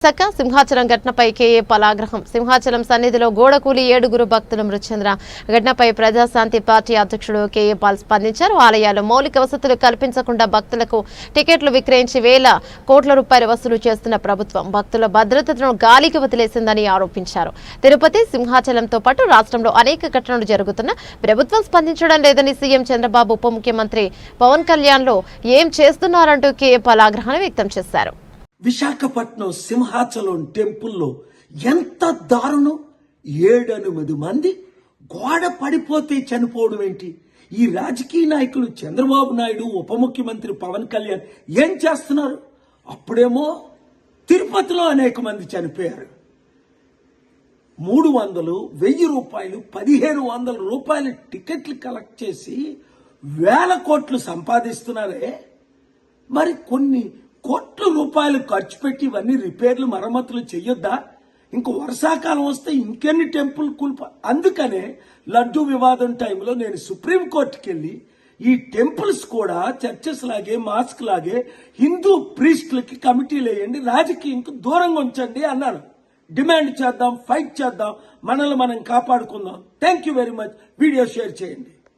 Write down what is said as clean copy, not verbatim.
సక సింహాచలం ఘటనపై కేఏ పలాగ్రహం సింహాచలం సన్నిధిలో గోడకూలి 7 భక్తుల మృతి చెందిన ఘటనపై ప్రజాశాంతి పార్టీ అధ్యక్షుడు కేఏ పాల్ స్పందించారు. ఆలయాల్లో మౌలిక వసతులు కల్పించకుండా భక్తులకు టికెట్లు విక్రయించి వేల కోట్ల రూపాయలు వసూలు చేస్తున్న ప్రభుత్వం భక్తుల భద్రతను గాలికి వదిలేసిందని ఆరోపించారు. తిరుపతి సింహాచలంతో పాటు రాష్ట్రంలో అనేక ఘటనలు జరుగుతున్నా ప్రభుత్వం స్పందించడం లేదని సీఎం చంద్రబాబు ఉప ముఖ్యమంత్రి పవన్ కళ్యాణ్లో ఏం చేస్తున్నారంటూ కేఏ పాల్ ఆగ్రహాన్ని వ్యక్తం చేశారు. విశాఖపట్నం సింహాచలం టెంపుల్లో ఎంత దారుణం! 7-8 మంది గోడ పడిపోతే చనిపోవడం ఏంటి? ఈ రాజకీయ నాయకులు చంద్రబాబు నాయుడు ఉప ముఖ్యమంత్రి పవన్ కళ్యాణ్ ఏం చేస్తున్నారు? అప్పుడేమో తిరుపతిలో అనేక మంది చనిపోయారు. 300, 1000 రూపాయలు, 1500 రూపాయల టికెట్లు కలెక్ట్ చేసి వేల కోట్లు సంపాదిస్తున్నారే. మరి కొన్ని కోట్ల రూపాయలు ఖర్చు పెట్టి ఇవన్నీ రిపేర్లు మరమ్మతులు చెయ్యొద్దా? ఇంకో వర్షాకాలం వస్తే ఇంకెన్ని టెంపుల్ అందుకనే లడ్డూ వివాదం టైంలో నేను సుప్రీంకోర్టుకి వెళ్ళి ఈ టెంపుల్స్ కూడా చర్చెస్ లాగే మాస్క్ లాగే హిందూ ప్రీస్టులకి కమిటీలు వేయండి, రాజకీయంకు దూరంగా ఉంచండి అన్నాను. డిమాండ్ చేద్దాం, ఫైట్ చేద్దాం, మనల్ని మనం కాపాడుకుందాం. Thank you very much. Video share చేయండి.